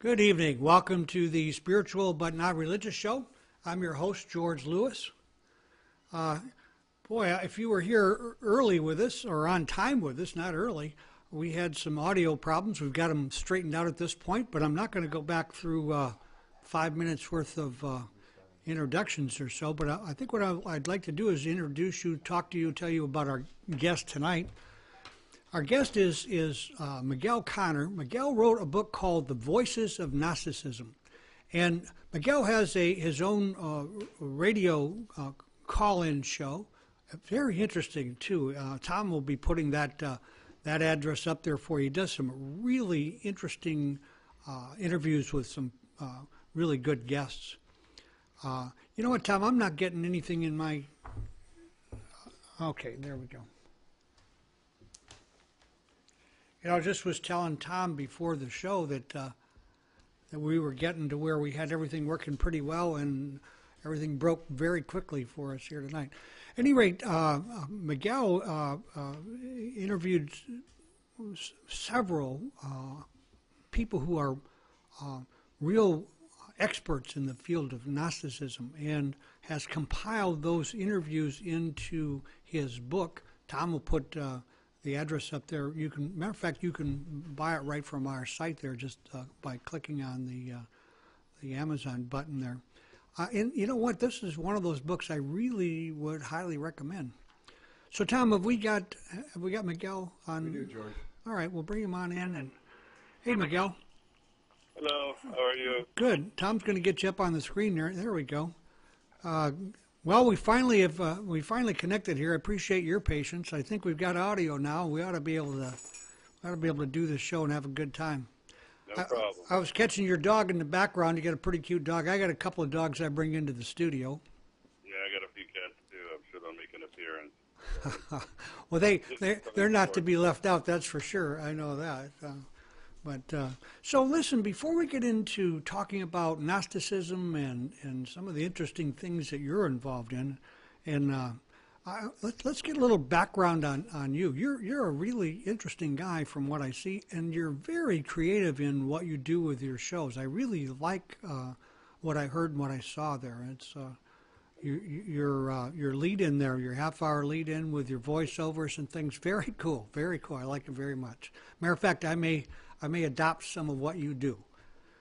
Good evening. Welcome to the Spiritual But Not Religious Show. I'm your host, George Lewis. If you were here early with us, or on time with us, not early, we had some audio problems. We've got them straightened out at this point, but I'm not going to go back through 5 minutes worth of introductions or so. But I think what I'd like to do is introduce you, talk to you, tell you about our guest tonight. Our guest is Miguel Conner. Miguel wrote a book called The Voices of Gnosticism. And Miguel has his own radio call-in show. Very interesting, too. Tom will be putting that address up there for you. He does some really interesting interviews with some really good guests. You know what, Tom? I'm not getting anything in my... Okay, there we go. You know, I just was telling Tom before the show that we were getting to where we had everything working pretty well, and everything broke very quickly for us here tonight. At any rate, Miguel interviewed several people who are real experts in the field of Gnosticism and has compiled those interviews into his book. Tom will put the address up there. You can, matter of fact, you can buy it right from our site there, just by clicking on the Amazon button there. And you know what? This is one of those books I really would highly recommend. So, Tom, have we got Miguel on? We do, George. All right, we'll bring him on in. And hey, Miguel. Hello. How are you? Good. Tom's going to get you up on the screen there. There we go. Well, we finally connected here. I appreciate your patience. I think we've got audio now. We ought to be able to do this show and have a good time. No problem. I was catching your dog in the background. You got a pretty cute dog. I got a couple of dogs I bring into the studio. Yeah, I got a few cats too. I'm sure they'll make an appearance. Well, they're not to be left out. That's for sure. I know that. So listen, before we get into talking about Gnosticism and some of the interesting things that you're involved in, and let's get a little background on you. You're a really interesting guy from what I see, and you're very creative in what you do with your shows. I really like what I heard and what I saw there. It's your lead in there, your half-hour lead in with your voiceovers and things. Very cool, very cool. I like it very much. Matter of fact, I may adopt some of what you do.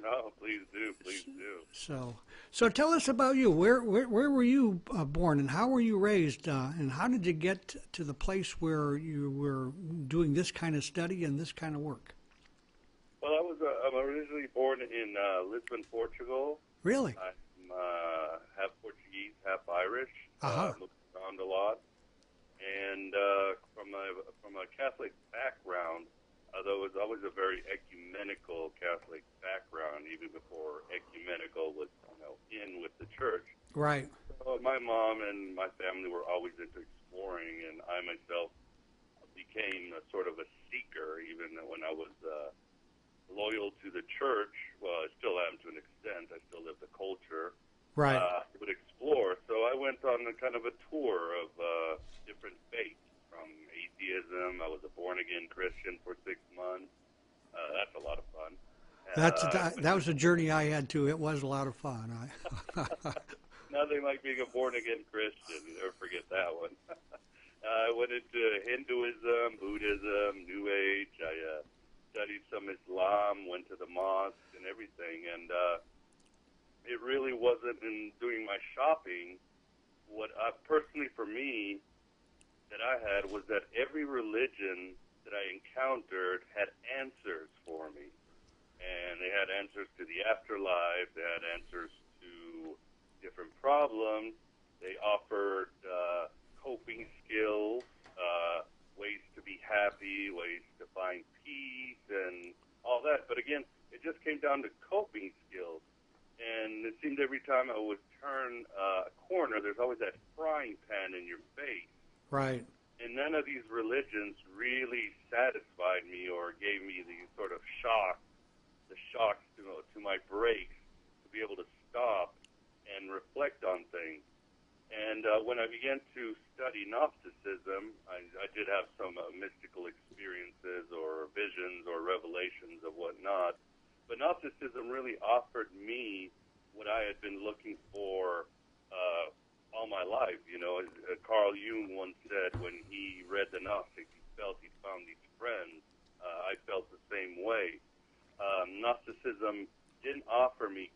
No, please do, please do. So tell us about you. Where were you born, and how were you raised, and how did you get to the place where you were doing this kind of study and this kind of work? Well, I'm originally born in Lisbon, Portugal. Really? I'm half Portuguese, half Irish. Moved around a lot, and from a Catholic background. Although it was always a very ecumenical Catholic background, even before ecumenical was, in with the church. Right. So my mom and my family were always into exploring, and I myself became a sort of a seeker, even when I was loyal to the church. Well, I still am to an extent. I still live the culture. Right. Would explore. So I went on a kind of a tour of different faiths. From atheism, I was a born-again Christian for 6 months. That's a lot of fun. That was a journey I had too. It was a lot of fun. Nothing like being a born-again Christian. You never forget that one. I went into Hinduism, Buddhism, New Age. I studied some Islam, went to the mosque and everything. And it really wasn't in doing my shopping. What personally for me, that I had was that every religion that I encountered had answers for me. And they had answers to the afterlife. They had answers to different problems. They offered coping skills, ways to be happy, ways to find peace, and all that. But again, it just came down to coping skills. And it seemed every time I would turn a corner, there's always that frying pan in your face. Right. And none of these religions really satisfied me or gave me the sort of shocks to my brakes to be able to stop and reflect on things. And when I began to study Gnosticism, I did have some mystical experiences or visions or revelations of whatnot. But Gnosticism really offered me what I had been looking for all my life. You know, as Carl Jung once said, when he read the Gnostics, he felt he found these friends. I felt the same way. Gnosticism didn't offer me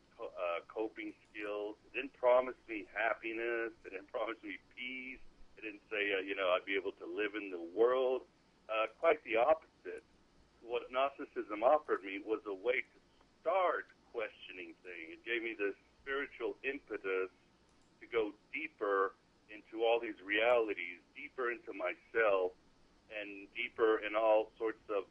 coping skills. It didn't promise me happiness. It didn't promise me peace. It didn't say, I'd be able to live in the world. Quite the opposite. What Gnosticism offered me was a way to start questioning things. It gave me this spiritual impetus to go deeper into all these realities, deeper into myself, and deeper in all sorts of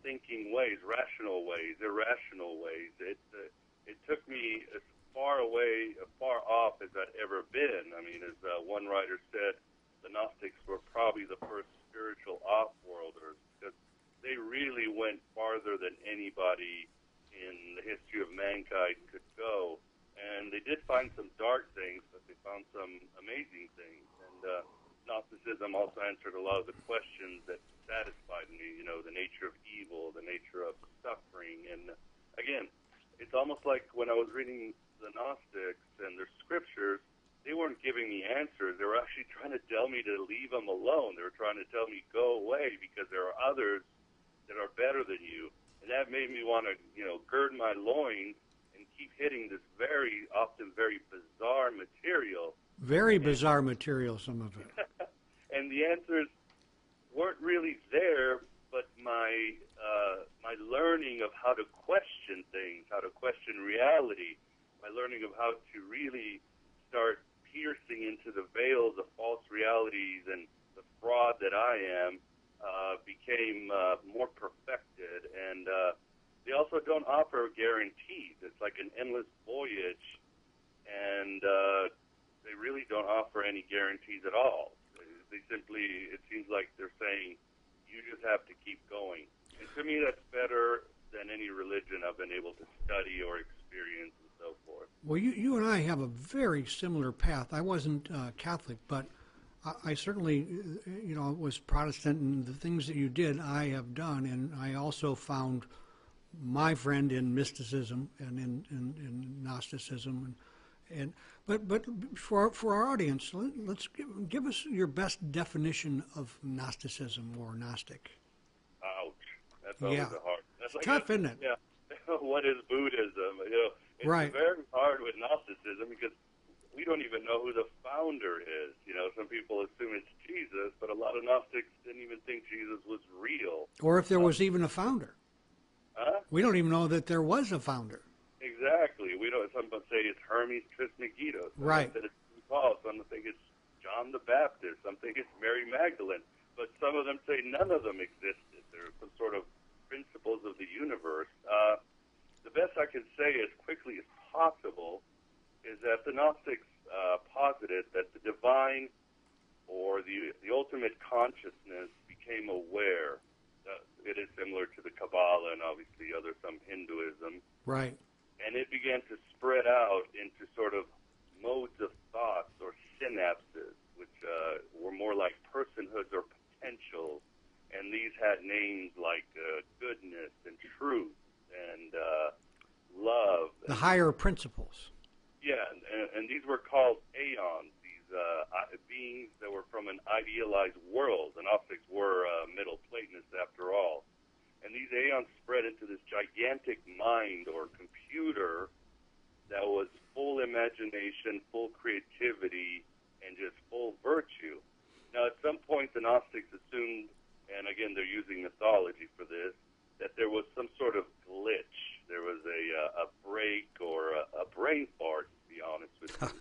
thinking ways, rational ways, irrational ways. It took me as far away, far off as I'd ever been. I mean, as one writer said, the Gnostics were probably the first spiritual off-worlders, because they really went farther than anybody in the history of mankind could go. And they did find some dark things, but they found some amazing things. And Gnosticism also answered a lot of the questions that satisfied me, the nature of evil, the nature of suffering. And again, it's almost like when I was reading the Gnostics and their scriptures, they weren't giving me answers. They were actually trying to tell me to leave them alone. They were trying to tell me, go away, because there are others that are better than you. And that made me want to, gird my loins and keep hitting this often very bizarre material. Very bizarre material, some of it. And the answers weren't really there, but my learning of how to question things, how to question reality, my learning of how to really start piercing into the veils of false realities and the fraud that I am, became more perfected. And they also don't offer guarantees. It's like an endless voyage, and they really don't offer any guarantees at all. They simply, it seems like they're saying, you just have to keep going. And to me, that's better than any religion I've been able to study or experience and so forth. Well, you and I have a very similar path. I wasn't Catholic, but I certainly, was Protestant, and the things that you did, I have done, and I also found my friend in mysticism and in Gnosticism, but for our audience, let's give us your best definition of Gnosticism or Gnostic. Ouch, that's always a hard. That's like tough, isn't it? Yeah. What is Buddhism? It's right. very hard with Gnosticism because we don't even know who the founder is. Some people assume it's Jesus, but a lot of Gnostics didn't even think Jesus was real. Or if there was even a founder. Huh? We don't even know that there was a founder. Exactly. We don't. Some say it's Hermes Trismegistus. Right. That it's Paul. Some think it's John the Baptist. Some think it's Mary Magdalene. But some of them say none of them existed. There are some sort of principles of the universe. The best I can say as quickly as possible is that the Gnostics posited that the divine or the ultimate consciousness became aware. It is similar to the Kabbalah and obviously some Hinduism. Right. And it began to spread out into sort of modes of thoughts or synapses, which were more like personhoods or potentials. And these had names like goodness and truth and love. The higher principles. Yeah, and these were called aeons, these beings that were from an idealized world. The Gnostics were Middle Platonists after all. And these aeons spread into this gigantic mind or computer that was full imagination, full creativity, and just full virtue. Now, at some point, the Gnostics assumed, and again, they're using mythology for this, that there was some sort of glitch. There was a break or a brain fart, to be honest with you.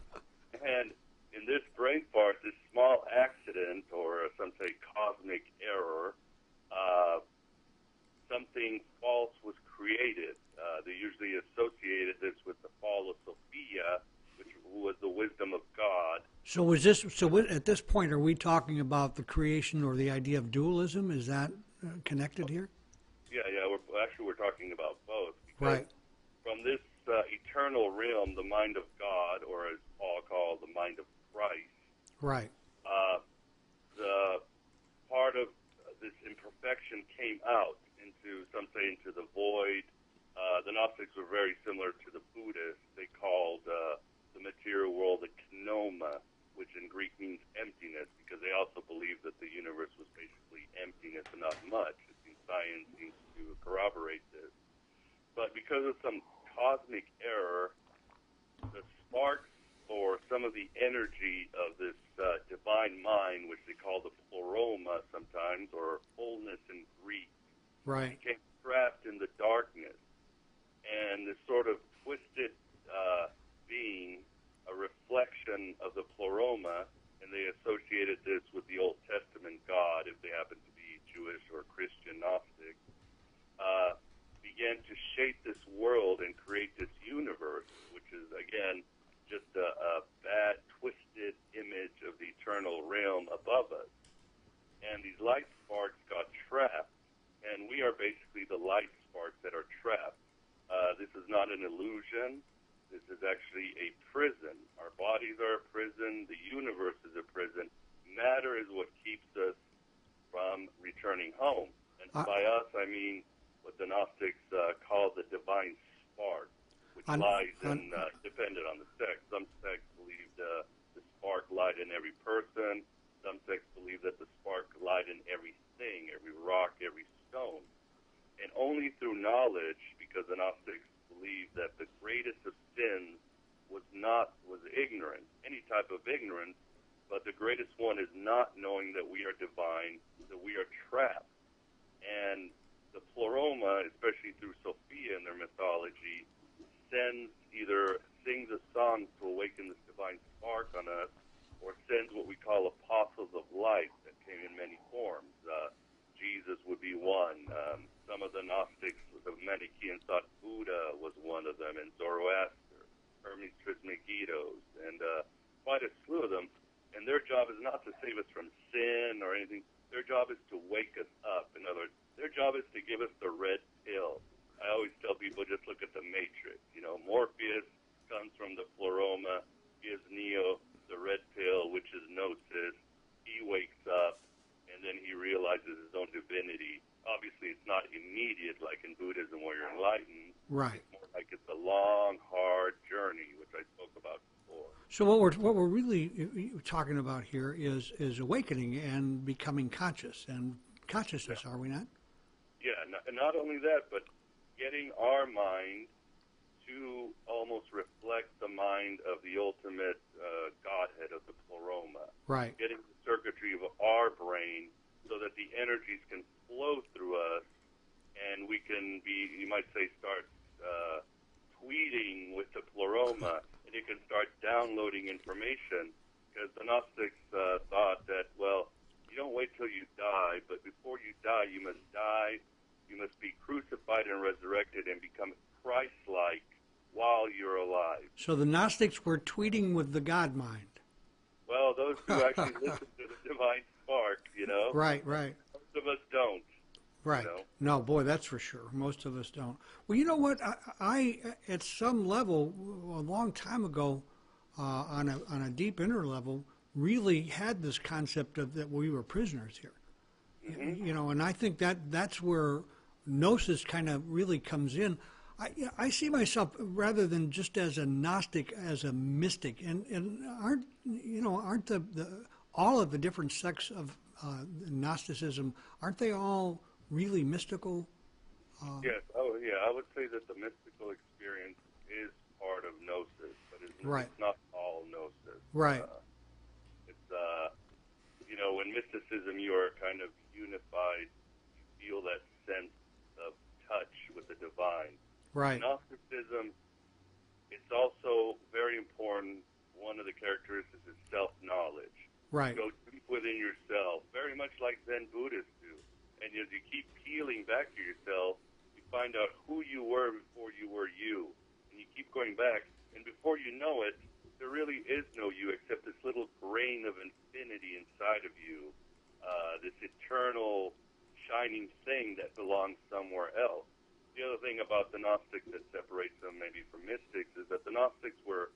And in this brain fart, this small accident, or some say cosmic error, something false was created. They usually associated this with the fall of Sophia, which was the wisdom of God. So at this point, are we talking about the creation or the idea of dualism? Is that connected here? Yeah. We're talking about both. Right. From this eternal realm, the mind of God, or as Paul called the mind of Christ. Right. The part of this imperfection came out into, some say, into the void, The Gnostics were very similar to the Buddhists. They called the material world the knoma, which in Greek means emptiness, because they also believed that the universe was basically emptiness and not much. It seems science seems to corroborate this. But because of some cosmic error, the sparks or some of the energy of this divine mind, which they call the pleroma sometimes, or wholeness in Greek, Right. became trapped in the darkness. And this sort of twisted being, a reflection of the pleroma, and they associated this with the Old Testament God, if they happen to be Jewish or Christian Gnostic, began to shape this world and create this universe, which is, again, just a bad, twisted image of the eternal realm above us. And these light sparks got trapped, and we are basically the light sparks that are trapped. This is not an illusion. This is actually a prison. Our bodies are a prison. The universe is a prison. Matter is what keeps us from returning home. And by us, I mean what the Gnostics call the divine spark, which lies in, dependent on the sect. Some sects believe the spark lied in every person. Some sects believe that the spark lied in everything, every rock, every stone. And only through knowledge, because the Gnostics believed that the greatest of sins was ignorance, any type of ignorance, but the greatest one is not knowing that we are divine, that we are trapped. And the pleroma, especially through Sophia in their mythology, sings a song to awaken this divine spark on us, or sends what we call apostles of light that came in many forms. Jesus would be one. Some of the Gnostics, the Manichaeans, thought Buddha was one of them, and Zoroaster, Hermes Trismegistos, and quite a slew of them. And their job is not to save us from sin or anything. Their job is to wake us up. In other words, their job is to give us the red pill. I always tell people, just look at the Matrix. You know, Morpheus comes from the pleroma, gives Neo the red pill, which is gnosis. He wakes up, and then he realizes his own divinity. Obviously, it's not immediate like in Buddhism where you're enlightened. Right. It's more like it's a long, hard journey, which I spoke about before. So what we're really talking about here is awakening and becoming conscious and consciousness, are we not? Yeah, not only that, but getting our mind to almost reflect the mind of the ultimate Godhead of the pleroma. Right. Getting the circuitry of our brain so that the energies can flow through us, and we can be, you might say, start tweeting with the pleroma, and it can start downloading information, because the Gnostics thought that, well, you don't wait till you die, but before you die, you must be crucified and resurrected and become Christ-like while you're alive. So the Gnostics were tweeting with the God mind. Well, those who actually listen to the divine spark, you know. Right. Most of us don't. Right. You know? No, boy, that's for sure. Most of us don't. Well, you know what? I at some level, a long time ago, on a deep inner level, really had this concept of that we were prisoners here. Mm-hmm. You know, and I think that's where gnosis kind of really comes in. I see myself rather than just as a Gnostic, as a mystic, and aren't the all of the different sects of Gnosticism, aren't they all really mystical? Yes. Oh, yeah. I would say that the mystical experience is part of gnosis, but it's not all gnosis. Right. In mysticism, you are kind of unified. You feel that sense of touch with the divine. Right. Gnosticism, it's also very important. One of the characteristics is self-knowledge. Right. Go deep within yourself, very much like Zen Buddhists do. And as you keep peeling back to yourself, you find out who you were before you were you. And you keep going back, and before you know it, there really is no you except this little grain of infinity inside of you, this eternal shining thing that belongs somewhere else. The other thing about the Gnostics that separates them maybe from mystics is that the Gnostics were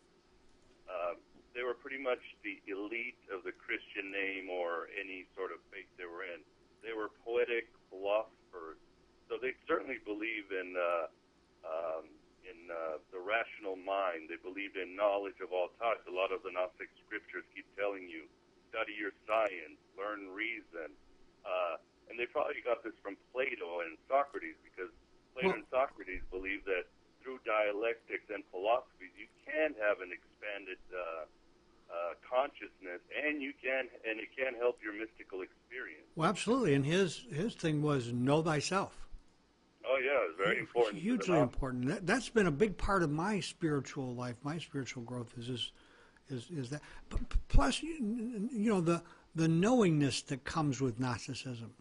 they were pretty much the elite of the Christian name or any sort of faith they were in. They were poetic philosophers, so they certainly believe in the rational mind. They believed in knowledge of all types. A lot of the Gnostic scriptures keep telling you, study your science, learn reason. And they probably got this from Plato and Socrates, because Plato and Socrates believed that through dialectics and philosophies, you can have an expanded consciousness, and it can help your mystical experience. Well, absolutely. And his thing was know thyself. Oh yeah, it's very important. Hugely important. That's been a big part of my spiritual life, my spiritual growth is that. Plus, you know, the knowingness that comes with Gnosticism,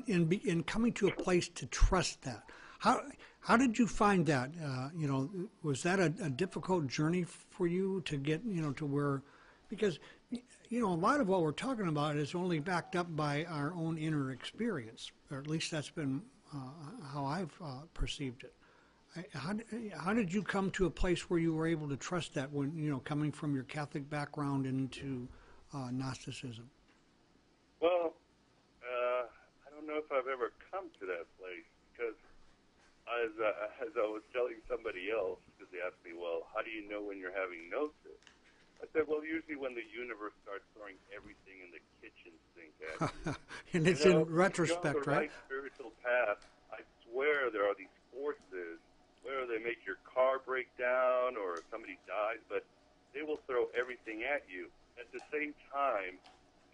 in coming to a place to trust that. How did you find that? You know, was that a difficult journey for you to get, you know, to where, because, you know, a lot of what we're talking about is only backed up by our own inner experience, or at least that's been how I've perceived it. How did you come to a place where you were able to trust that when, you know, coming from your Catholic background into Gnosticism? Well, I don't know if I've ever come to that place, because as I was telling somebody else, because they asked me, well, how do you know when you're having gnosis? I said, well, usually when the universe starts throwing everything in the kitchen sink at you. And it's in retrospect, if you're on the right? Spiritual path, I swear there are these forces, whether they make your car break down or somebody dies, but they will throw everything at you. At the same time,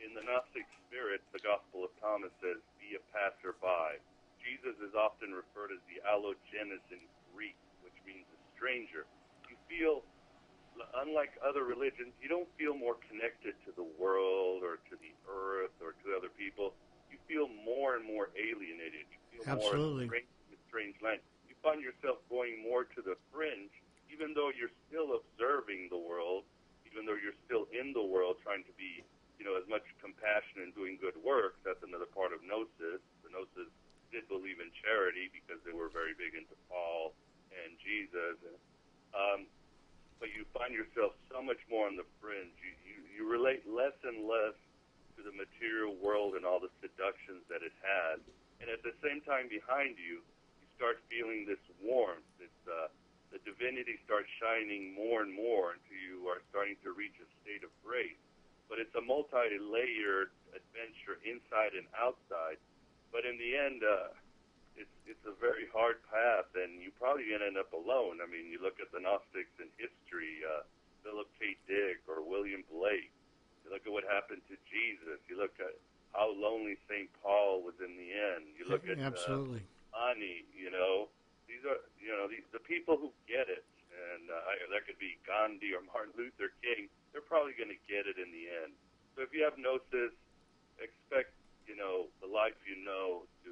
in the Gnostic spirit, the Gospel of Thomas says, be a passerby. Jesus is often referred as the allogenes in Greek, which means a stranger. You feel, unlike other religions, you don't feel more connected to the world or to the earth or to other people. You feel more and more alienated. You feel Absolutely. more in a strange land. You find yourself going more to the fringe, even though you're still observing the world, even though you're still in the world trying to be, you know, as much compassion and doing good work. That's another part of Gnosis. The Gnosis did believe in charity because they were very big into Paul and Jesus. But you find yourself so much more on the fringe. You relate less and less to the material world and all the seductions that it has. And at the same time behind you, you start feeling this warmth. The divinity starts shining more and more until you are starting to reach a state of grace. But it's a multi-layered adventure inside and outside. But in the end, it's a very hard path, and you probably going to end up alone. I mean, you look at the Gnostics in history, Philip K. Dick or William Blake. You look at what happened to Jesus. You look at how lonely St. Paul was in the end. You look at Absolutely. Ani, you know. These are, you know, the people who get it, and that could be Gandhi or Martin Luther King. They're probably going to get it in the end. So if you have gnosis, expect, you know, the life you know to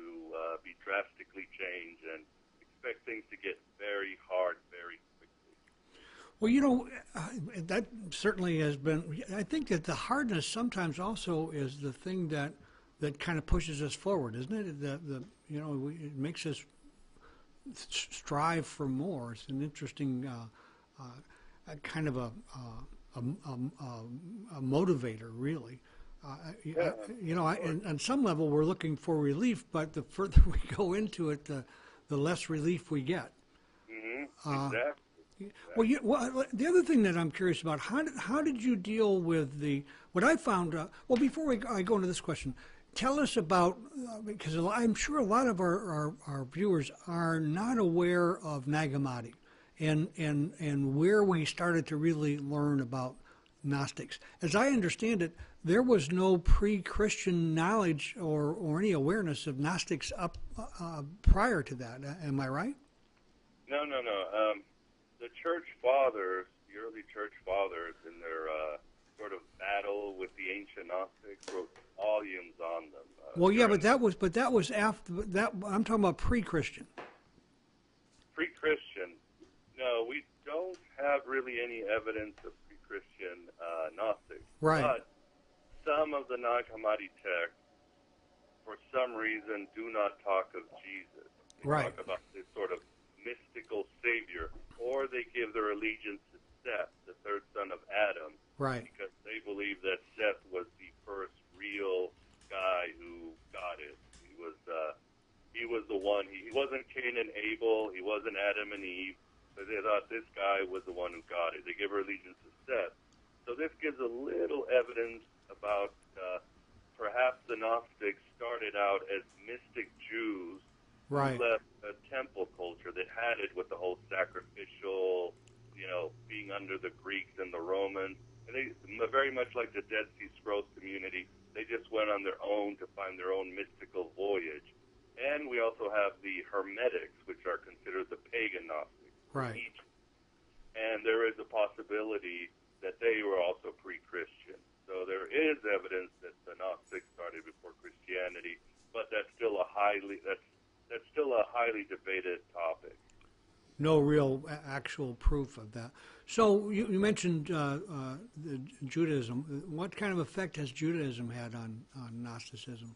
be drastically changed, and expect things to get very hard very quickly. Well, you know, that certainly has been, I think that the hardness sometimes also is the thing that kind of pushes us forward, isn't it? You know, it makes us strive for more. It's an interesting kind of a motivator, really. You know, on some level, we're looking for relief, but the further we go into it, the less relief we get. Exactly. Well, the other thing that I'm curious about, how did you deal with what I found? Well, before I go into this question, tell us about, because I'm sure a lot of our viewers are not aware of Nag Hammadi and where we started to really learn about Gnostics. As I understand it, there was no pre-Christian knowledge or any awareness of Gnostics up prior to that. Am I right? No. The church fathers, the early church fathers, in their sort of battle with the ancient Gnostics, wrote volumes on them. Well, yeah, but that was after that. I'm talking about pre-Christian. Pre-Christian. No, we don't have really any evidence of pre-Christian Gnostics. Right. But some of the Nag Hammadi texts, for some reason, do not talk of Jesus. They Right. talk about this sort of mystical savior, or they give their allegiance to Seth, the third son of Adam, Right. because they believe that Seth was the first real guy who got it. He was the one. He wasn't Cain and Abel. He wasn't Adam and Eve. But they thought this guy was the one who got it. They gave allegiance to Seth. So this gives a little evidence about perhaps the Gnostics started out as mystic Jews Right. who left a temple culture that had it with the whole sacrificial, being under the Greeks and the Romans. And they, very much like the Dead Sea Scrolls community, they just went on their own to find their own mystical voyage. And we also have the Hermetics, which are considered the pagan Gnostics. Right. And there is a possibility that they were also pre-Christian. So there is evidence that the Gnostics started before Christianity, but that's still a highly debated topic. No real actual proof of that. So you mentioned Judaism. What kind of effect has Judaism had on Gnosticism?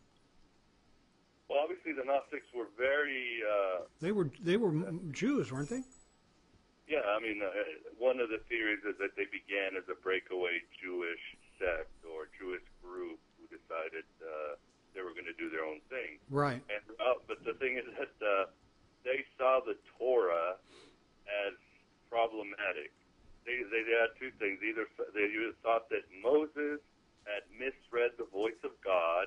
Well, obviously the Gnostics were very... They were Jews, weren't they? Yeah, I mean, one of the theories is that they began as a breakaway Jewish sect or Jewish group who decided they were going to do their own thing. Right. And but the thing is that they saw the Torah as problematic. They had two things. Either they thought that Moses had misread the voice of God,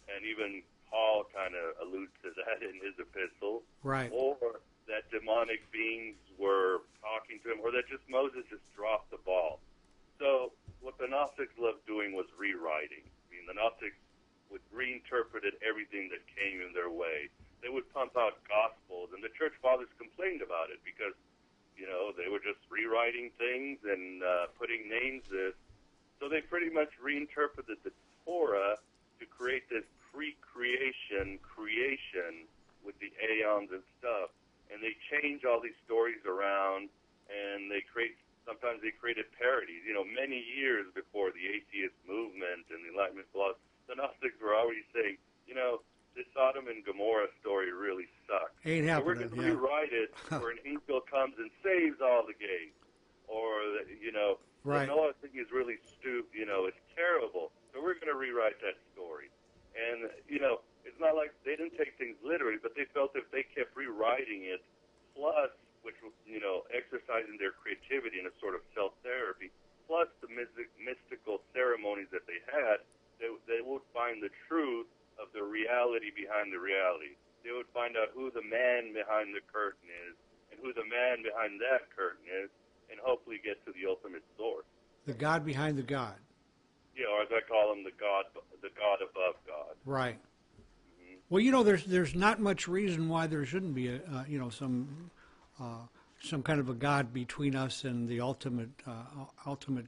and even Paul kind of alludes to that in his epistle. Right. Or that demonic beings were talking to him, or that just Moses just dropped the ball. So what the Gnostics loved doing was rewriting. I mean, the Gnostics would reinterpreted everything that came in their way. They would pump out gospels, and the church fathers complained about it because, they were just rewriting things and putting names in. So they pretty much reinterpreted the Torah to create this pre-creation creation with the aeons and stuff. And they change all these stories around, and sometimes they created parodies. Many years before the atheist movement and the Enlightenment philosophy, the Gnostics were already saying, this Sodom and Gomorrah story really sucks. Ain't So we're happening, going to rewrite it where an angel comes and saves all the gays. Or, Right. the Noah thing is really stupid, it's terrible. So we're going to rewrite that story. And, it's not like they didn't take things literally, but they felt if they kept rewriting it, plus, which was, exercising their creativity in a sort of self-therapy, plus the mystical ceremonies that they had, they would find the truth of the reality behind the reality. They would find out who the man behind the curtain is and who the man behind that curtain is, and hopefully get to the ultimate source. The God behind the God. Yeah, or as I call him, the God above God. Right. Mm-hmm. Well, there's not much reason why there shouldn't be some kind of a God between us and the ultimate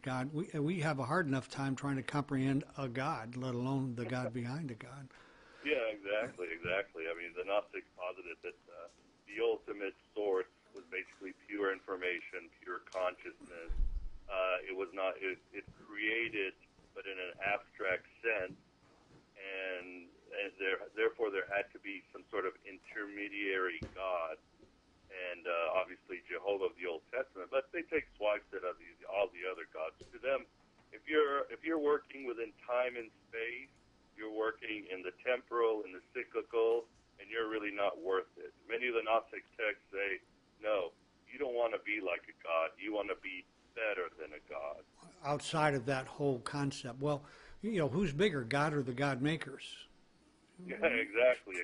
God. We have a hard enough time trying to comprehend a God, let alone the God behind a God. Yeah, exactly. I mean, the Gnostics posited that the ultimate source was basically pure information, pure consciousness. It was not. It created, but in an abstract sense, and therefore there had to be some sort of intermediary God. And obviously Jehovah of the Old Testament, but they take swipes at all the other gods. To them, if you're working within time and space, you're working in the temporal and the cyclical, and you're really not worth it. Many of the Gnostic texts say, no, you don't want to be like a god. You want to be better than a god. Outside of that whole concept, well, who's bigger, God or the God makers? Yeah, exactly.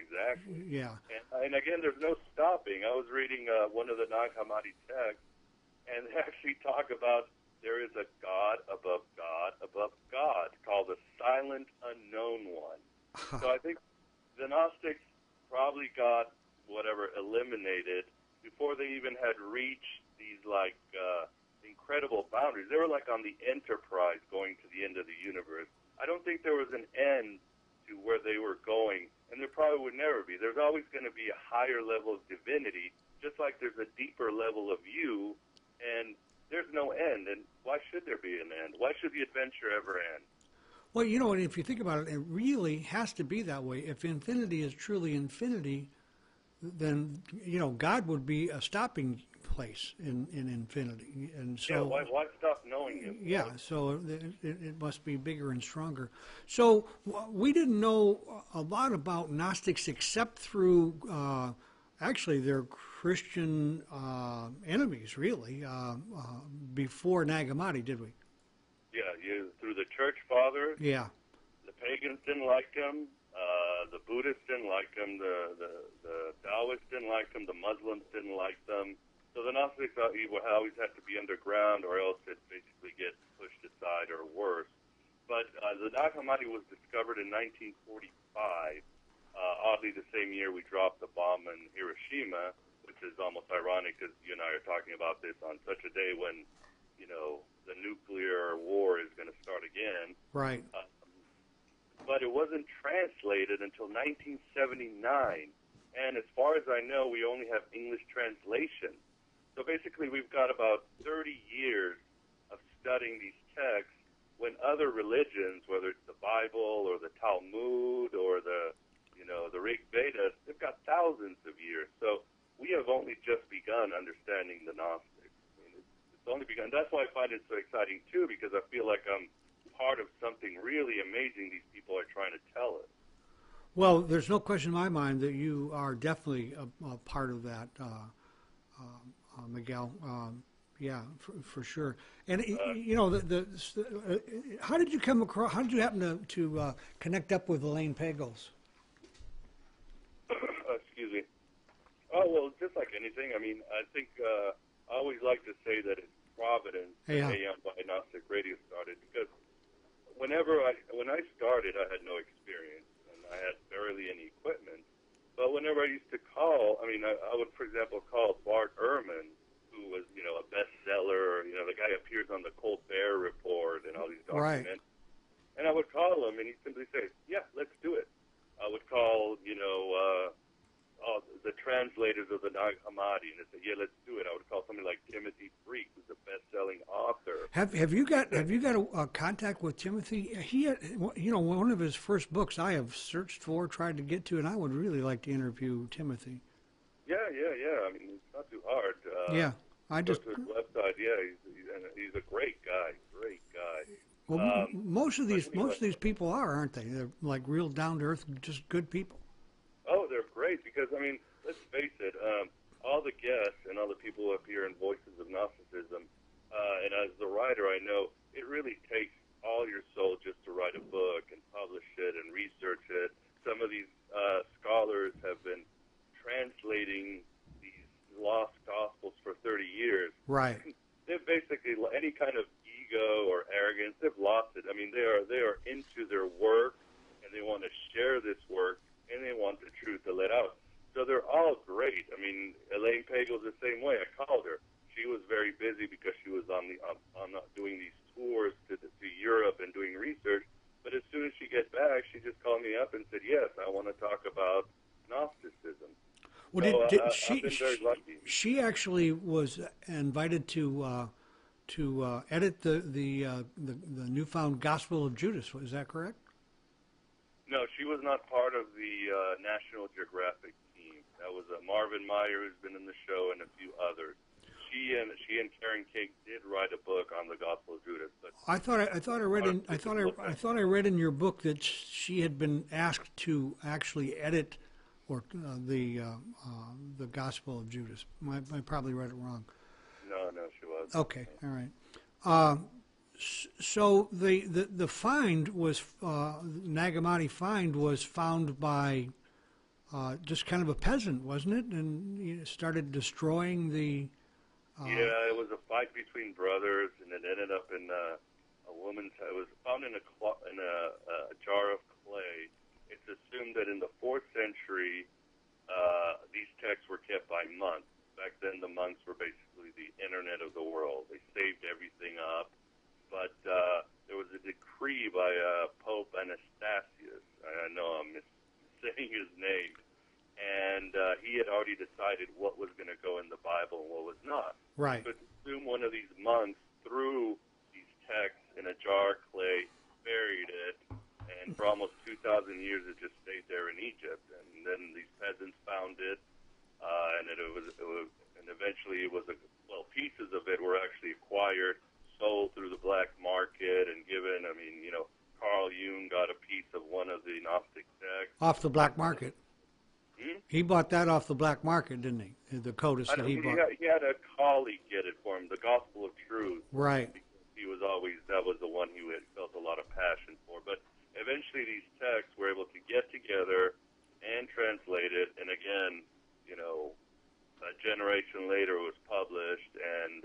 Yeah. And again, there's no stopping. I was reading one of the Nag Hammadi texts, and they actually talk about there is a God above God, called the silent unknown one. So I think the Gnostics probably got eliminated before they even had reached these incredible boundaries. They were like on the Enterprise going to the end of the universe. I don't think there was an end to where they were going, and there probably would never be. There's always going to be a higher level of divinity, just like there's a deeper level of you, and there's no end. And why should there be an end? Why should the adventure ever end? Well, if you think about it, it really has to be that way. If infinity is truly infinity, then God would be a stopping place in infinity, and so Yeah, why stop knowing him? yeah, so it must be bigger and stronger. So we didn't know a lot about Gnostics except through actually their Christian enemies, really, before Nag Hammadi, did we? Yeah, through the church fathers. Yeah. The pagans didn't like him. The Buddhists didn't like him. The Taoists didn't like him. The Muslims didn't like them. So the Gnostics always had to be underground, or else it'd basically get pushed aside or worse. But the Nag Hammadi was discovered in 1945. Oddly, the same year we dropped the bomb in Hiroshima, which is almost ironic because you and I are talking about this on such a day when, the nuclear war is going to start again. Right. But it wasn't translated until 1979. And as far as I know, we only have English translation. So basically, we've got about 30 years of studying these texts when other religions, whether it's the Bible or the Talmud or the Rig Vedas, they've got thousands of years. So we have only just begun understanding the Gnostics. It's only begun. That's why I find it so exciting, too, because I feel like I'm part of something really amazing these people are trying to tell us. Well, there's no question in my mind that you are definitely a part of that, Miguel. Yeah, for sure. And how did you come across? How did you happen to connect up with Elaine Pagels? Excuse me. Oh well, just like anything. I mean, I think I always like to say that it's Providence that AM by Gnostic Radio started, because when I started, I had no experience and I had barely any equipment. But whenever I used to call, I would, for example, call Bart Ehrman, who was, a bestseller, the guy appears on the Colbert Report and all these documents. Right. And I would call him, and he'd simply say, yeah, let's do it. I would call, the translators of the Nag Hammadi, and they'd say, yeah, let's do it. I would call somebody like Timothy Freak, who's a best-selling author. Have you got a contact with Timothy? He had, one of his first books I have searched for, tried to get to, and I would really like to interview Timothy. Yeah. I mean, it's not too hard. I just go to his website. Yeah, he's a great guy. Great guy. Well, most of these people aren't they? They're like real down to earth, just good people. Oh, they're great because let's face it. All the guests and all the people up here in Voices of Gnosticism, and as the writer, I know it really takes all your soul just to write a book and publish it and research it. Some of these scholars have been translating these lost gospels for 30 years. Right. They've basically, any kind of ego or arrogance, they've lost it. I mean, they are into their work, and they want to share this work, and they want the truth to let out. So they're all great. I mean, Elaine Pagel's the same way. I called her. She was very busy because she was on doing these tours to Europe and doing research. But as soon as she gets back, she just called me up and said, yes, I want to talk about Gnosticism. Well, so I've been very lucky. She actually was invited to edit the newfound Gospel of Judas. Is that correct? No, she was not part of the National Geographic team. That was Marvin Meyer, who's been in the show, and a few others. She and Karen King did write a book on the Gospel of Judas. But I thought I read in your book that she had been asked to actually edit the Gospel of Judas. I probably read it wrong. No, she wasn't. Okay, all right. So the find was Nag Hammadi find was found by just kind of a peasant, wasn't it? And he started destroying the. Yeah, it was a fight between brothers, and it ended up in a woman's. It was found in a jar of clay. It's assumed that in the 4th century, these texts were kept by monks. Back then, the monks were basically the internet of the world. They saved everything up. But there was a decree by Pope Anastasius. I know I'm saying his name. And he had already decided what was going to go in the Bible and what was not. Right. But assume one of these monks threw these texts in a jar of clay, buried it, and for almost 2,000 years it just stayed there in Egypt. And then these peasants found it, and eventually pieces of it were actually acquired, sold through the black market, and given. I mean, Carl Jung got a piece of one of the Gnostic texts off the black market. Hmm? He bought that off the black market, didn't he? The codice that he bought. He had a colleague get it for him, the Gospel of Truth. Right. That was the one he had felt a lot of passion for. But eventually these texts were able to get together and translate it, and again, a generation later it was published, and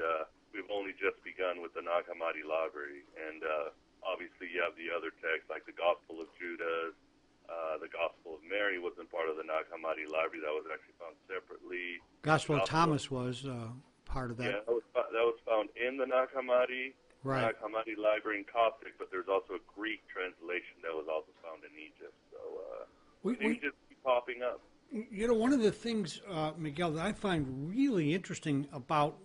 we've only just begun with the Nag Hammadi library. And obviously you have the other texts like the Gospel of Judas. The Gospel of Mary wasn't part of the Nag Hammadi library. That was actually found separately. Gospel of Thomas was part of that. Yeah, that was found in the Nag Hammadi. Right. Nag Hammadi library in Coptic, but there's also a Greek translation that was also found in Egypt. So things just keep popping up. One of the things, Miguel, that I find really interesting about,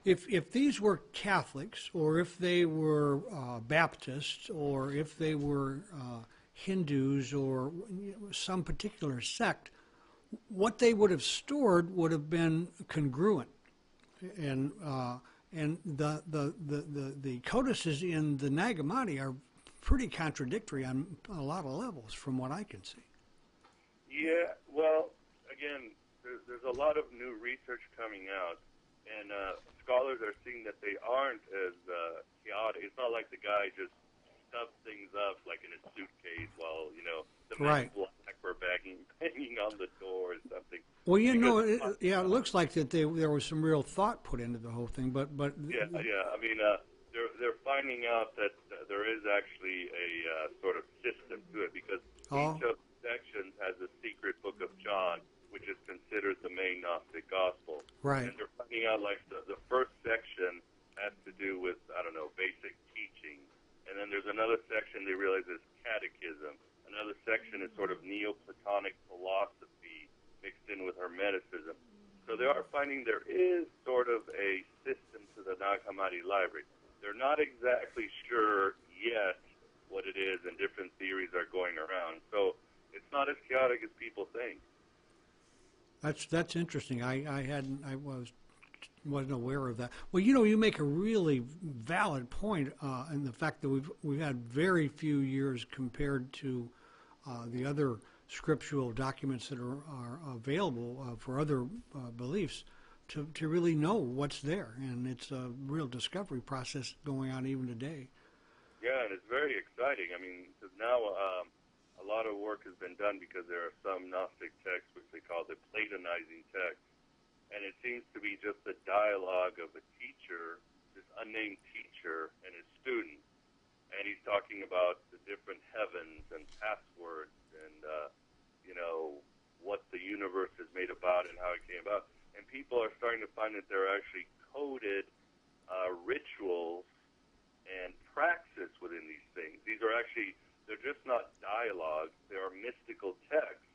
if these were Catholics, or if they were Baptists, or if they were Hindus, or some particular sect, what they would have stored would have been congruent, and the codices in the Nag Hammadi are pretty contradictory on a lot of levels, from what I can see. Yeah, well, again, there's a lot of new research coming out, and scholars are seeing that they aren't as chaotic. It's not like the guy just stuffed things up like in a suitcase while, the men in black were banging on the door or something. Well, it looks like that there was some real thought put into the whole thing, but yeah. I mean, they're finding out that there is actually a sort of system to it, because each of the sections has a secret book of John, which is considered the main Gnostic gospel. Right. And they're finding out like the first section has to do with, I don't know, basic teaching. And then there's another section they realize is catechism. Another section is sort of Neoplatonic philosophy mixed in with Hermeticism. So they are finding there is sort of a system to the Nag Hammadi library. They're not exactly sure yet what it is, and different theories are going around. So it's not as chaotic as people think. That's interesting. I wasn't aware of that. Well, you make a really valid point in the fact that we've had very few years compared to the other scriptural documents that are available for other beliefs to really know what's there, and it's a real discovery process going on even today. Yeah, and it's very exciting. I mean, because now a lot of work has been done, because there are some Gnostic texts which they call the Platonizing texts, and it seems to be just a dialogue of a teacher, this unnamed teacher, and his student, and he's talking about the different heavens and passwords and what the universe is made about and how it came about. And people are starting to find that there are actually coded rituals and praxis within these things. These are actually, they're just not dialogues, they are mystical texts.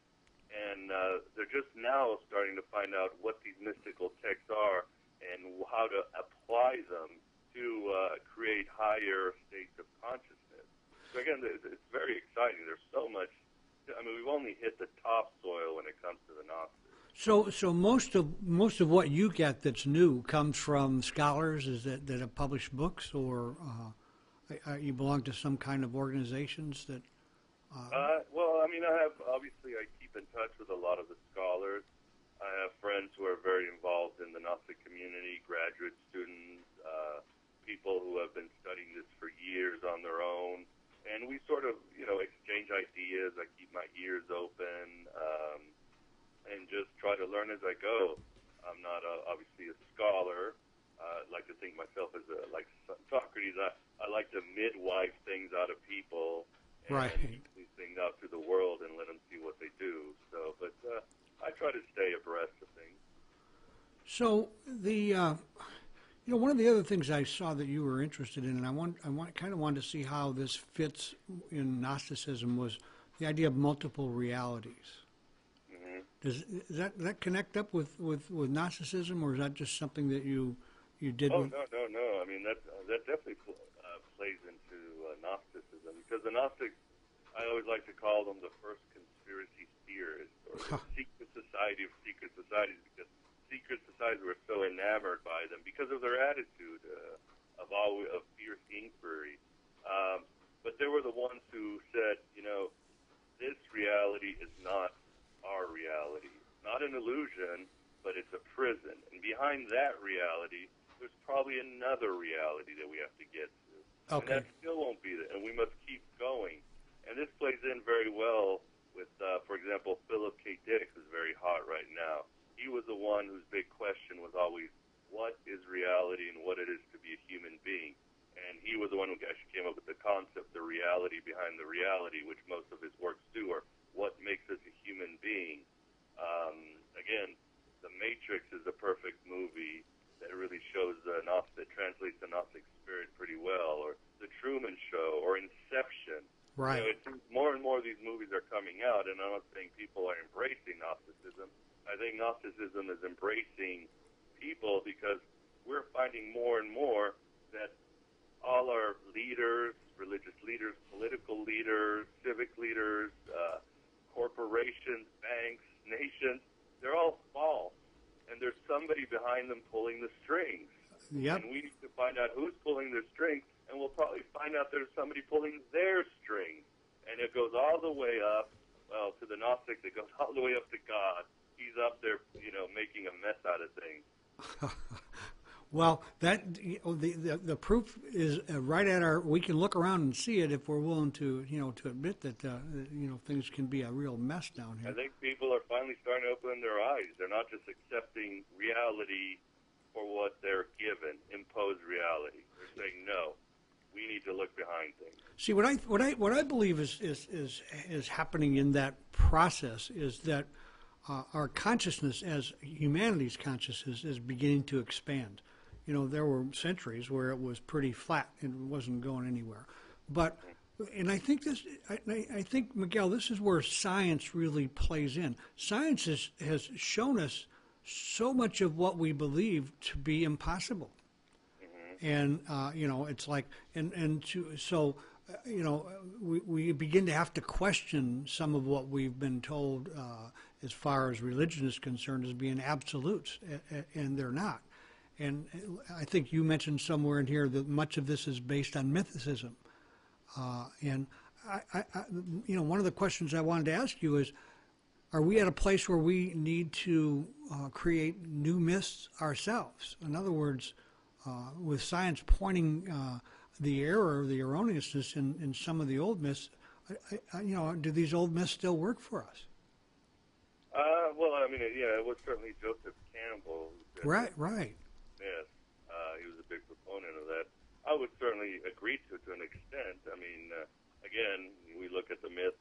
And they're just now starting to find out what these mystical texts are and how to apply them to create higher states of consciousness. So again, it's very exciting. There's so much. I mean, we've only hit the topsoil when it comes to the Gnostics. So most of what you get that's new comes from scholars that have published books, or you belong to some kind of organizations that. Well, I mean, I keep in touch with a lot of the scholars. I have friends who are very involved in the Gnostic community, graduate students, people who have been studying this for years on their own. And we sort of, exchange ideas. I keep my ears open and just try to learn as I go. I'm not obviously a scholar. I like to think myself as like Socrates. I like to midwife things out of people. And these things out to the world and let them see what they do. So, but I try to stay abreast of things. So one of the other things I saw that you were interested in, and I kind of wanted to see how this fits in Gnosticism, was the idea of multiple realities. Mm-hmm. Does that connect up with Gnosticism, or is that just something that you did? Oh, no. I mean, that definitely plays into Gnosticism, because the Gnostics, I always like to call them the first conspiracy theorists, or the secret society variety of secret societies because secret societies were so enamored by them because of their attitude of fierce inquiry. But they were the ones who said, this reality is not our reality. Not an illusion, but it's a prison. And behind that reality, there's probably another reality that we have to get to. Okay. And that still won't be there. And we must keep going. And this plays in very well with, for example, Philip K. Dick, who's very hot right now. He was the one whose big question was always, what is reality and what it is to be a human being? And he was the one who actually came up with the concept, the reality behind the reality, which most of his works do, or what makes us a human being. Again, The Matrix is a perfect movie that really shows that translates the Gnostic spirit pretty well, or The Truman Show, or Inception. Right. It seems more and more of these movies are coming out, and I'm not saying people are embracing Gnosticism. I think Gnosticism is embracing people because we're finding more and more that all our leaders, religious leaders, political leaders, civic leaders, corporations, banks, nations, they're all false. And there's somebody behind them pulling the strings. Yep. And we need to find out who's pulling their strings, and we'll probably find out there's somebody pulling their strings. And it goes all the way up, well, to the Gnostics, it goes all the way up to God. He's up there, making a mess out of things. Well, the proof is right at our. We can look around and see it if we're willing to to admit that things can be a real mess down here. I think people are finally starting to open their eyes. They're not just accepting reality for what they're given, imposed reality. They're saying no. We need to look behind things. See, what I believe is happening in that process is that our consciousness, as humanity's consciousness, is beginning to expand. There were centuries where it was pretty flat and wasn't going anywhere. And I think I think, Miguel, this is where science really plays in. Science has shown us so much of what we believe to be impossible. And, it's like, we begin to have to question some of what we've been told as far as religion is concerned as being absolutes, and they're not. And I think you mentioned somewhere in here that much of this is based on mysticism. And one of the questions I wanted to ask you is, are we at a place where we need to create new myths ourselves? In other words, with science pointing the error, the erroneousness in some of the old myths, do these old myths still work for us? It was certainly Joseph Campbell. Right. Myth. He was a big proponent of that. I would certainly agree to an extent. Again, we look at the myth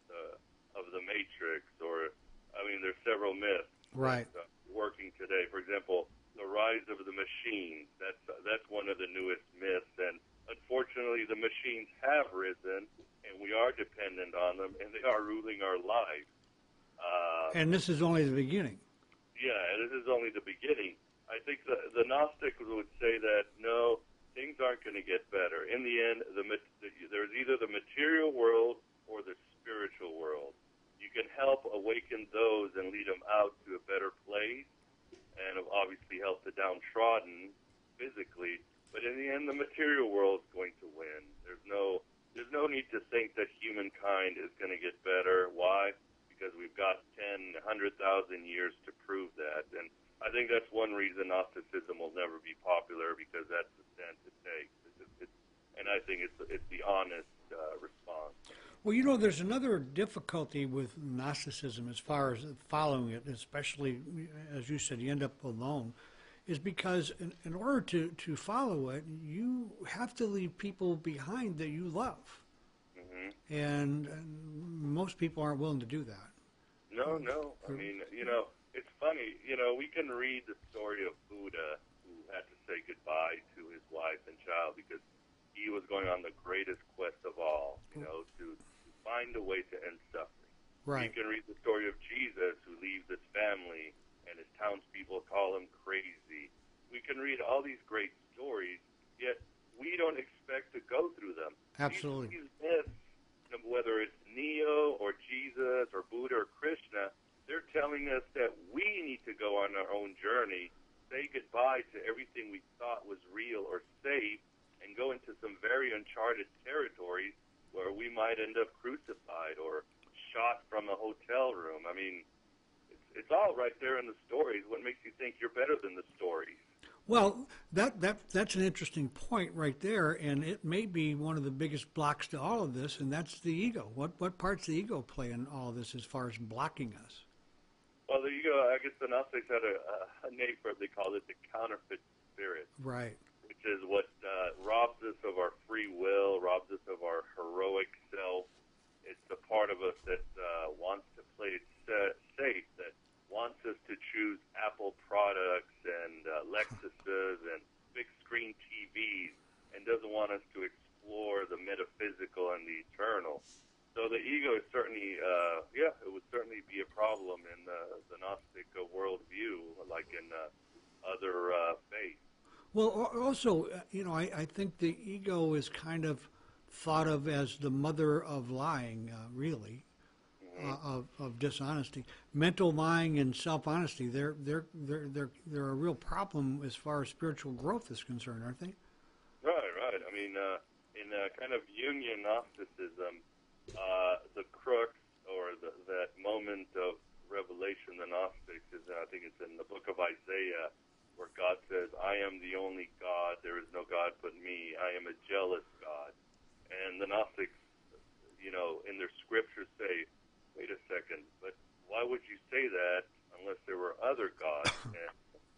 of the Matrix, there's several myths right. Working today. For example, the rise of the machines. That's one of the newest myths, and unfortunately, the machines have risen, and we are dependent on them, and they are ruling our lives. And this is only the beginning. Yeah, this is only the beginning. I think the Gnostics would say that, no, things aren't going to get better. In the end, there's either the material world or the spiritual world. You can help awaken those and lead them out to a better place, and obviously help the downtrodden physically. But in the end, the material world is going to win. There's no need to think that humankind is going to get better. Why? Because we've got 10, 100,000 years to prove that. And I think that's one reason Gnosticism will never be popular, because that's the stance it takes. And I think it's the honest response. Well, there's another difficulty with Gnosticism as far as following it, especially, as you said, you end up alone, is because in order to follow it, you have to leave people behind that you love. Mm-hmm. And most people aren't willing to do that. No. It's funny. We can read the story of Buddha, who had to say goodbye to his wife and child because he was going on the greatest quest of all, to find a way to end suffering. Right. You can read the story of Jesus, who leaves his family, and his townspeople call him crazy. We can read all these great stories, yet we don't expect to go through them. Absolutely. These myths, whether it's Neo or Jesus or Buddha or Krishna, they're telling us that we need to go on our own journey, say goodbye to everything we thought was real or safe, and go into some very uncharted territories where we might end up crucified or shot from a hotel room. I mean, it's all right there in the stories. What makes you think you're better than the stories? Well, that's an interesting point right there, and it may be one of the biggest blocks to all of this, and that's the ego. What parts the ego play in all of this as far as blocking us? Well, the ego, I guess the Gnostics had a name for it. They called it the counterfeit spirit. Right. Which is what robs us of our free will, robs us of our heroic self. It's the part of us that wants to play it safe, that wants us to choose Apple products and Lexuses and big screen TVs, and doesn't want us to explore the metaphysical and the eternal. So the ego is certainly, it would certainly be a problem in the Gnostic worldview, like in other faiths. Well, also, I think the ego is kind of thought of as the mother of lying, really. Of dishonesty, mental lying, and self-honesty. They're a real problem as far as spiritual growth is concerned, aren't they? Right. I mean, in kind of Jungian Gnosticism, the crux or that moment of revelation, the Gnostics is, I think it's in the book of Isaiah, where God says, "I am the only God. There is no God but me. I am a jealous God." And the Gnostics, in their scriptures say, wait a second, but why would you say that unless there were other gods? And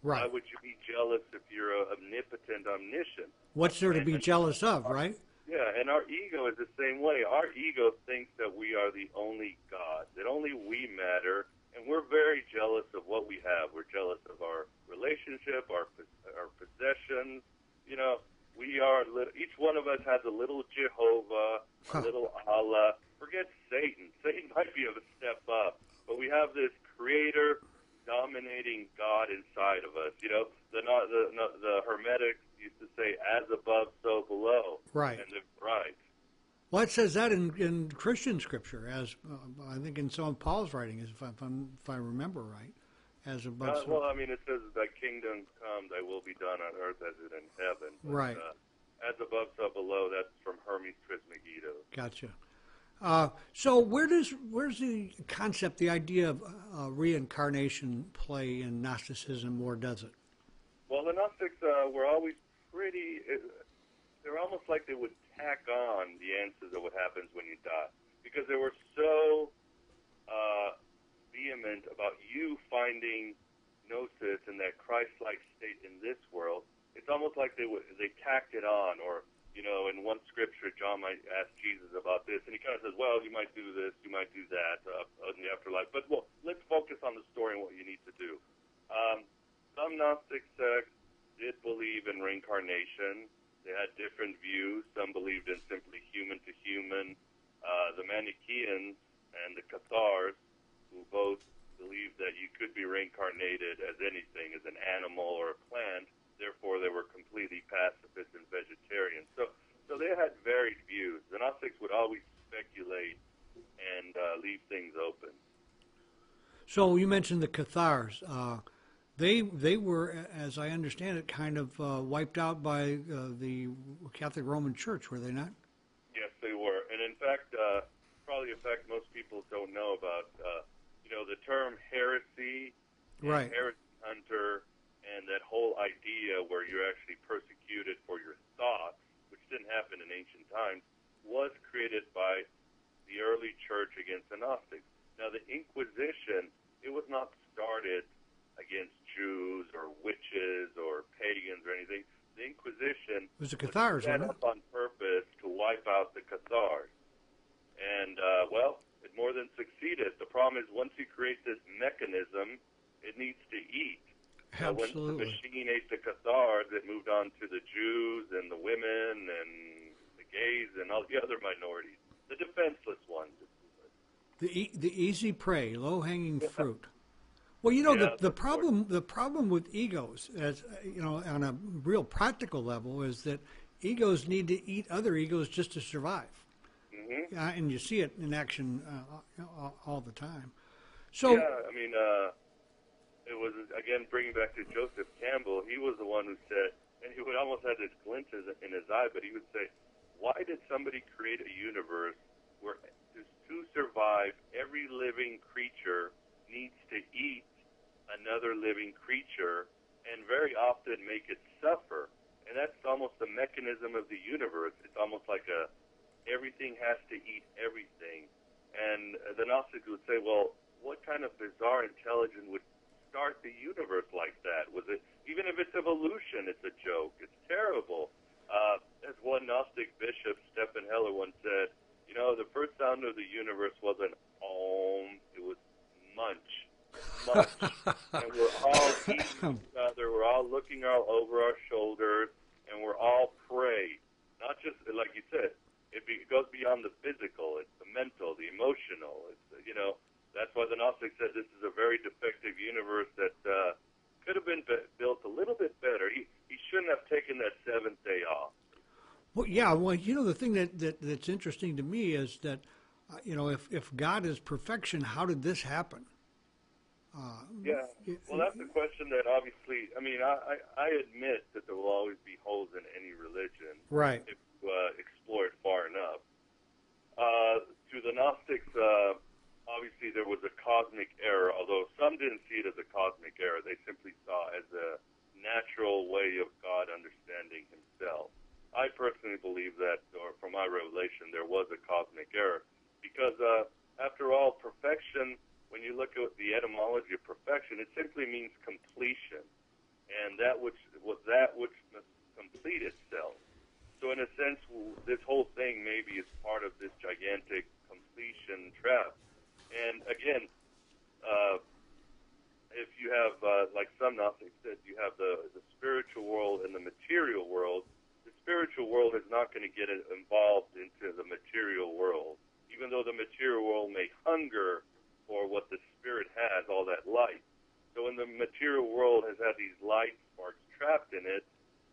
right. Why would you be jealous if you're omnipotent, omniscient? What's there to be jealous of, right? Yeah, and our ego is the same way. Our ego thinks that we are the only God, that only we matter, and we're very jealous of what we have. We're jealous of our relationship, our possessions. We are, each one of us has a little Jehovah, a little Allah. Forget Satan. Satan might be a step up, but we have this creator dominating God inside of us. The Hermetics used to say, "As above, so below." Right. And right. Well, it says that in Christian scripture, as I think in some of Paul's writings, if I remember right, as above. Well, I mean, it says, "Thy kingdom come, thy will be done on earth as it in heaven." But, right. As above, so below. That's from Hermes Trismegisto. Gotcha. So where's the concept, the idea of reincarnation play in Gnosticism, or does it? Well, the Gnostics were always they're almost like they would tack on the answers of what happens when you die, because they were so vehement about you finding gnosis in that Christ-like state in this world. It's almost like they tacked it on, or in one scripture, John might ask Jesus about this, and he kind of says, well, you might do this, you might do that in the afterlife, but let's focus on the story and what you need to do. Some Gnostic sects did believe in reincarnation. They had different views. Some believed in simply human to human. The Manichaeans and the Cathars, who both believed that you could be reincarnated as anything, as an animal or a plant. Therefore, they were completely pacifists and vegetarians. So they had varied views. The Gnostics would always speculate and leave things open. So you mentioned the Cathars. They were, as I understand it, kind of wiped out by the Catholic Roman Church, were they not? Yes, they were. And in fact, probably a fact most people don't know about, the term heresy, right. Heresy hunter, and that whole idea where you're actually persecuted for your thoughts, which didn't happen in ancient times, was created by the early church against the Gnostics. Now, the Inquisition, it was not started against Jews or witches or pagans or anything. The Inquisition was the Cathars, set up on purpose to wipe out the Cathars. And, it more than succeeded. The problem is once you create this mechanism, it needs to eat. Absolutely. When the machine ate the Cathars, it moved on to the Jews and the women and the gays and all the other minorities, the defenseless ones. The easy prey, low-hanging fruit. Well, the problem with egos, as on a real practical level, is that egos need to eat other egos just to survive, and you see it in action all the time. So, yeah, I mean, it was, again, bringing back to Joseph Campbell, he was the one who said, and he would almost have this glint in his eye, but he would say, why did somebody create a universe where to survive, every living creature needs to eat another living creature and very often make it suffer? And that's almost the mechanism of the universe. It's almost like everything has to eat everything. And the Gnostics would say, well, what kind of bizarre intelligence would start the universe like that? Was it, even if it's evolution, it's a joke. It's terrible. As one Gnostic bishop, Stephen Heller, once said, you know, the first sound of the universe wasn't om, it was munch. Munch. And we're all eating each other, we're all looking all over our shoulders, and we're all prey. Not just, like you said, it goes beyond the physical, it's the mental, the emotional. It's, you know, that's why the Gnostic said this is a very defective universe that could have been built a little bit better. He shouldn't have taken that seventh day off. Well, yeah. Well, you know, the thing that's interesting to me is that, you know, if God is perfection, how did this happen? Yeah. Well, that's a question that obviously, I mean, I admit that there will always be holes in any religion. Right. If you explore it far enough. To the Gnostics, obviously there was a cosmic error, although some didn't see it as a cosmic error. They simply saw it as a natural way of God understanding himself. I personally believe that, or from my revelation, there was a cosmic error. Because, after all, perfection, when you look at the etymology of perfection, it simply means completion. And that which must complete itself. So in a sense, this whole thing maybe is part of this gigantic completion trap. And again, if you have, like some Gnostics said, you have the spiritual world and the material world. The spiritual world is not going to get involved into the material world, even though the material world may hunger for what the spirit has, all that light. So when the material world has had these light sparks trapped in it,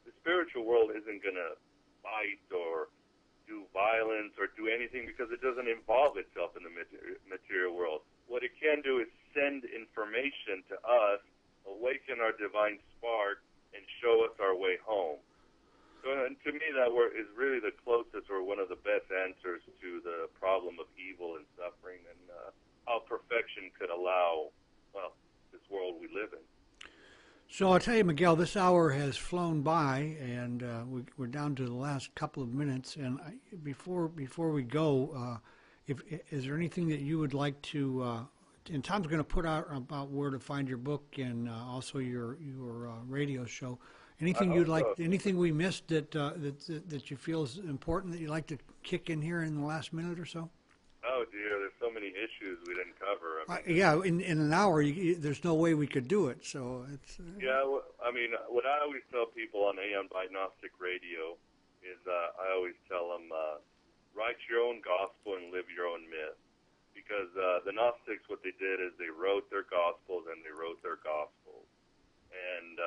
the spiritual world isn't going to fight or do violence or do anything because it doesn't involve itself in the material world. What it can do is send information to us, awaken our divine spark, and show us our way home. So, and to me, that is really the closest or one of the best answers to the problem of evil and suffering and how perfection could allow, well, this world we live in. So I'll tell you, Miguel, this hour has flown by, and we're down to the last couple of minutes. And before we go, is there anything that you would like to? And Tom's going to put out about where to find your book and also your radio show. Anything you'd like? So. Anything we missed that you feel is important that you'd like to kick in here in the last minute or so? Oh dear, there's so many issues we didn't cover. I mean, yeah, in an hour, there's no way we could do it. So it's. Yeah, well, I mean, what I always tell people on AM by Gnostic Radio is I always tell them write your own gospel and live your own myth, because the Gnostics, what they did is they wrote their gospels and they wrote their gospels, and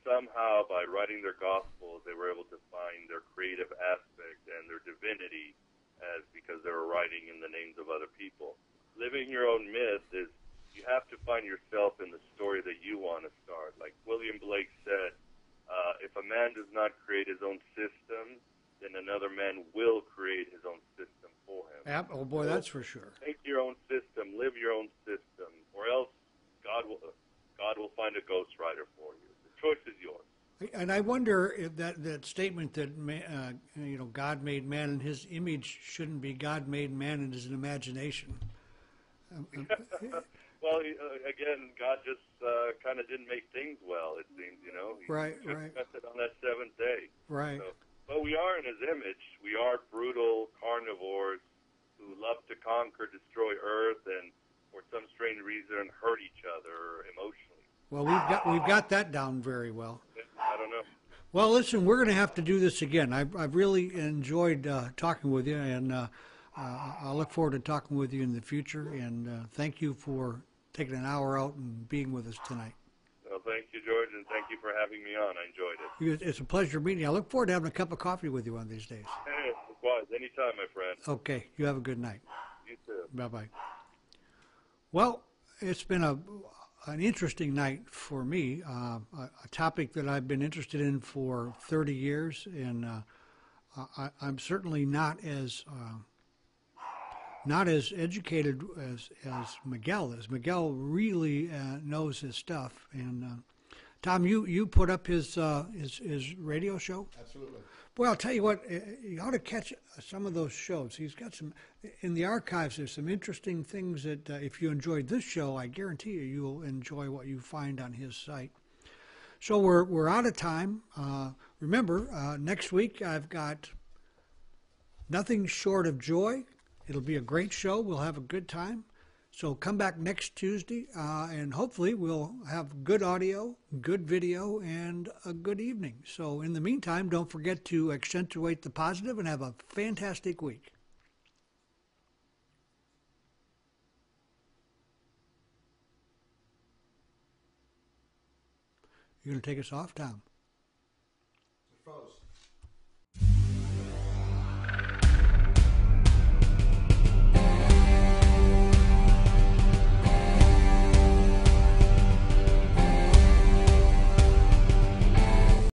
somehow by writing their gospels, they were able to find their creative aspect and their divinity, as because they were writing in the names of other people. Living your own myth is you have to find yourself in the story that you want to start. Like William Blake said, if a man does not create his own system, then another man will create his own system for him. Oh boy, that's for sure. Make your own system, live your own system, or else God will find a ghostwriter for you. The choice is yours. And I wonder if that statement that God made man in His image shouldn't be God made man in His imagination. Well, again, God just kind of didn't make things well. It seems, He right. it on that seventh day. Right. So, but we are in His image. We are brutal carnivores who love to conquer, destroy Earth, and for some strange reason hurt each other emotionally. Well, we've got that down very well. I don't know. Well, listen, we're going to have to do this again. I've really enjoyed talking with you, and I look forward to talking with you in the future. And thank you for taking an hour out and being with us tonight. Well, thank you, George, and thank you for having me on. I enjoyed it. It's a pleasure meeting you. I look forward to having a cup of coffee with you one of these days. Hey, likewise. Anytime, my friend. Okay. You have a good night. You too. Bye-bye. Well, it's been a an interesting night for me, a topic that I've been interested in for 30 years, and I'm certainly not as educated as Miguel is. Miguel really knows his stuff. And Tom, you put up his radio show. Absolutely. Boy, I'll tell you what, you ought to catch some of those shows. He's got some, in the archives, there's some interesting things that if you enjoyed this show, I guarantee you'll enjoy what you find on his site. So we're out of time. Remember, next week I've got Nothing Short of Joy. It'll be a great show. We'll have a good time. So come back next Tuesday, and hopefully we'll have good audio, good video, and a good evening. So in the meantime, don't forget to accentuate the positive and have a fantastic week. You're going to take us off, Tom?